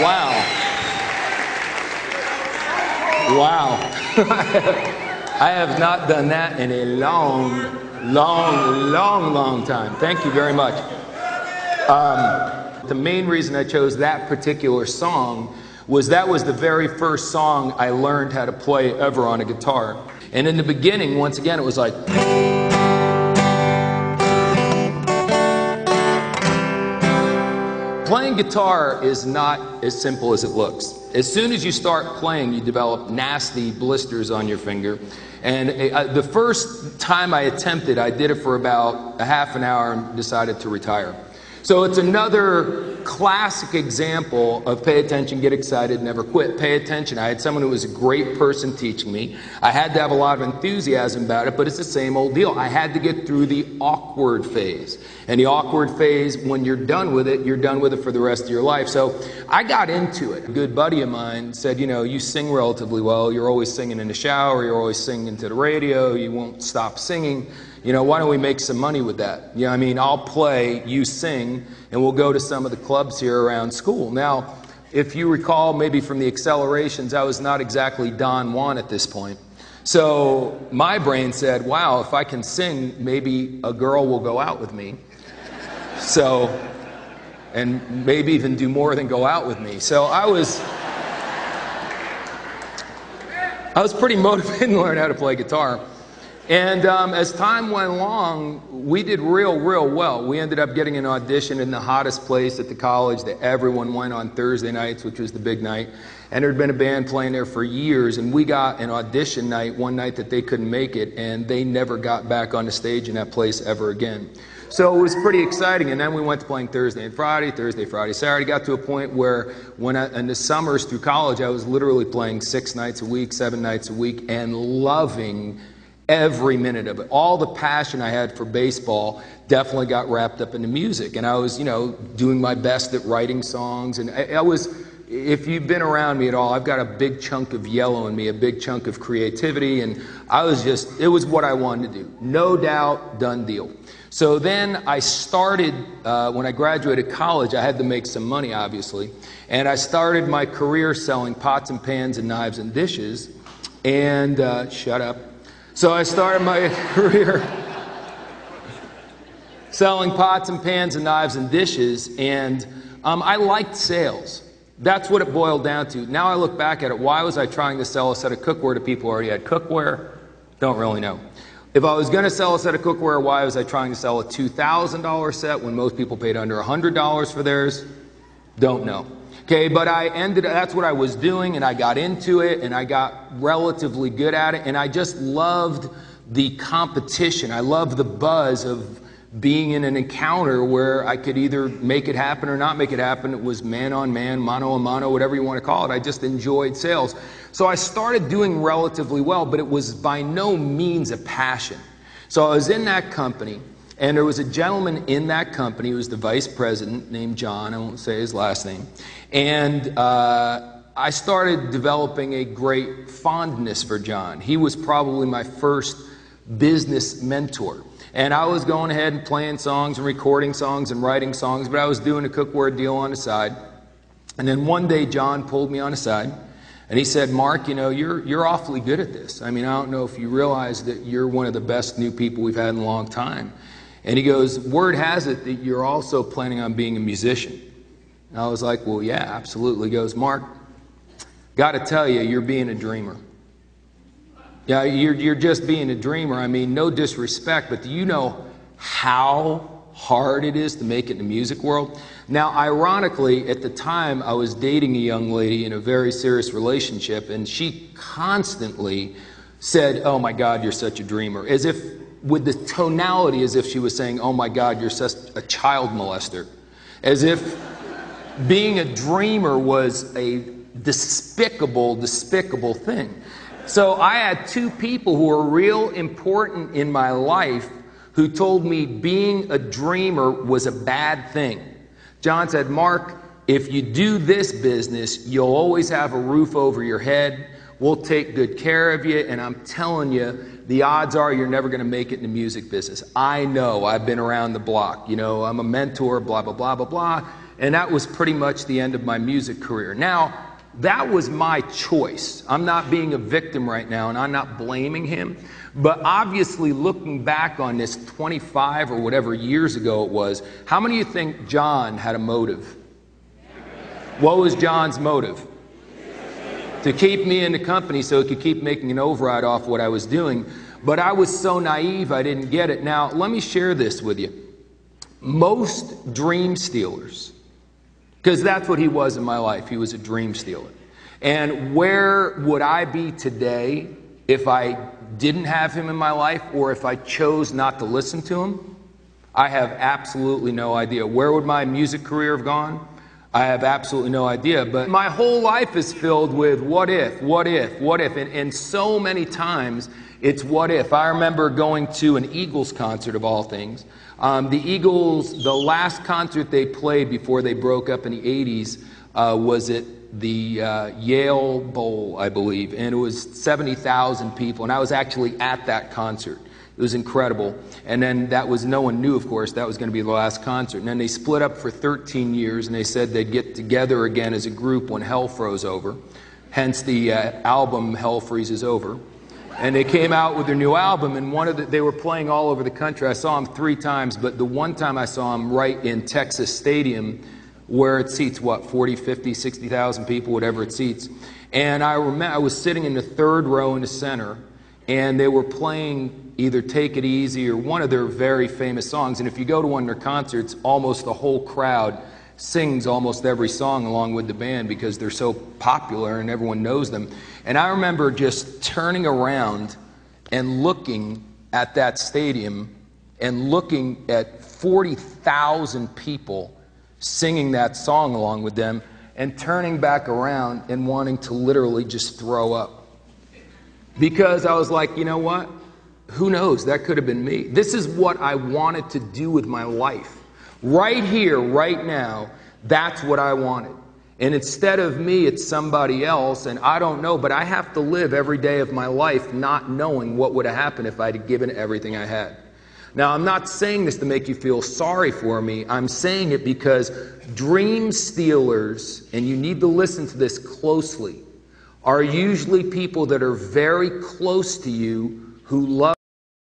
Wow. Wow. I have not done that in a long time. Thank you very much. The main reason I chose that particular song was that was the very first song I learned how to play ever on a guitar. And in the beginning, once again, it was like... Playing guitar is not as simple as it looks. As soon as you start playing, you develop nasty blisters on your finger. And the first time I attempted, I did it for about a half an hour and decided to retire. So it's another classic example of pay attention, get excited, never quit. Pay attention. I had someone who was a great person teaching me. I had to have a lot of enthusiasm about it, but it's the same old deal. I had to get through the awkward phase. And the awkward phase, when you're done with it, you're done with it for the rest of your life. So I got into it. A good buddy of mine said, you know, you sing relatively well. You're always singing in the shower. You're always singing to the radio. You won't stop singing. You know, why don't we make some money with that? You know, I mean, I'll play, you sing, and we'll go to some of the clubs here around school. Now, if you recall, maybe from the accelerations, I was not exactly Don Juan at this point. So my brain said, wow, if I can sing, maybe a girl will go out with me. So, and maybe even do more than go out with me. So I was pretty motivated to learn how to play guitar. And as time went along, we did real well. We ended up getting an audition in the hottest place at the college that everyone went on Thursday nights, which was the big night. And there had been a band playing there for years, and we got an audition night one night that they couldn't make it, and they never got back on the stage in that place ever again. So it was pretty exciting, and then we went to playing Thursday and Friday, Thursday, Friday, Saturday. Got to a point where in the summers through college, I was literally playing 6 nights a week, 7 nights a week, and loving every minute of it. All the passion I had for baseball definitely got wrapped up in the music. And I was, you know, doing my best at writing songs. And I was, if you've been around me at all, I've got a big chunk of yellow in me, a big chunk of creativity. And I was just, it was what I wanted to do. No doubt, done deal. So then I started, when I graduated college, I had to make some money, obviously. And I started my career selling pots and pans and knives and dishes. And, shut up. So I started my career selling pots and pans and knives and dishes, and I liked sales. That's what it boiled down to. Now I look back at it, why was I trying to sell a set of cookware to people who already had cookware? Don't really know. If I was going to sell a set of cookware, why was I trying to sell a $2,000 set when most people paid under $100 for theirs? Don't know. Okay, but that's what I was doing, and I got into it, and I got relatively good at it, and I just loved the competition. I loved the buzz of being in an encounter where I could either make it happen or not make it happen. It was man on man, mano a mano, whatever you want to call it. I just enjoyed sales. So I started doing relatively well, but it was by no means a passion. So I was in that company. And there was a gentleman in that company who was the vice president named John. I won't say his last name. And I started developing a great fondness for John. He was probably my first business mentor. And I was going ahead and playing songs and recording songs and writing songs, but I was doing a cookware deal on the side. And then one day John pulled me on the side and he said, Mark, you know, you're awfully good at this. I mean, I don't know if you realize that you're one of the best new people we've had in a long time. And he goes, word has it that you're also planning on being a musician. And I was like, well, yeah, absolutely. He goes, Mark, got to tell you, you're being a dreamer. Yeah, you're just being a dreamer. I mean, no disrespect, but do you know how hard it is to make it in the music world? Now, ironically, at the time, I was dating a young lady in a very serious relationship, and she constantly said, oh my God, you're such a dreamer, as if with the tonality as if she was saying, oh my God, you're such a child molester. As if being a dreamer was a despicable thing. So I had two people who were real important in my life who told me being a dreamer was a bad thing. John said, Mark, if you do this business, you'll always have a roof over your head. We'll take good care of you, and I'm telling you, the odds are you're never going to make it in the music business. I know. I've been around the block. You know, I'm a mentor, blah, blah, blah, blah, blah. and that was pretty much the end of my music career. Now, that was my choice. I'm not being a victim right now, and I'm not blaming him. But obviously, looking back on this 25 or whatever years ago it was, how many of you think John had a motive? What was John's motive? To keep me in the company so he could keep making an override off what I was doing. But I was so naive, I didn't get it. Now, let me share this with you. Most dream stealers, because that's what he was in my life. He was a dream stealer. And where would I be today if I didn't have him in my life, or if I chose not to listen to him? I have absolutely no idea. Where would my music career have gone? I have absolutely no idea. But my whole life is filled with what if, what if, what if. And so many times it's what if. I remember going to an Eagles concert of all things. The Eagles, the last concert they played before they broke up in the 80s was at the Yale Bowl, I believe, and it was 70,000 people, and I was actually at that concert. It was incredible. And then that was, no one knew, of course, that was going to be the last concert. And then they split up for 13 years, and they said they'd get together again as a group when hell froze over. Hence the album Hell Freezes Over. And they came out with their new album, and they were playing all over the country. I saw them 3 times, but the one time I saw them right in Texas Stadium, where it seats, what, 40, 50, 60,000 people, whatever it seats. And I remember I was sitting in the 3rd row in the center, and they were playing either Take It Easy or one of their very famous songs. And if you go to one of their concerts, almost the whole crowd sings almost every song along with the band because they're so popular and everyone knows them. And I remember just turning around and looking at that stadium and looking at 40,000 people singing that song along with them, and turning back around and wanting to literally just throw up. Because I was like, you know what? Who knows? That could have been me. This is what I wanted to do with my life. Right here, right now, that's what I wanted. And instead of me, it's somebody else, and I don't know, but I have to live every day of my life not knowing what would have happened if I'd given everything I had. Now, I'm not saying this to make you feel sorry for me. I'm saying it because dream stealers, and you need to listen to this closely, are usually people that are very close to you who love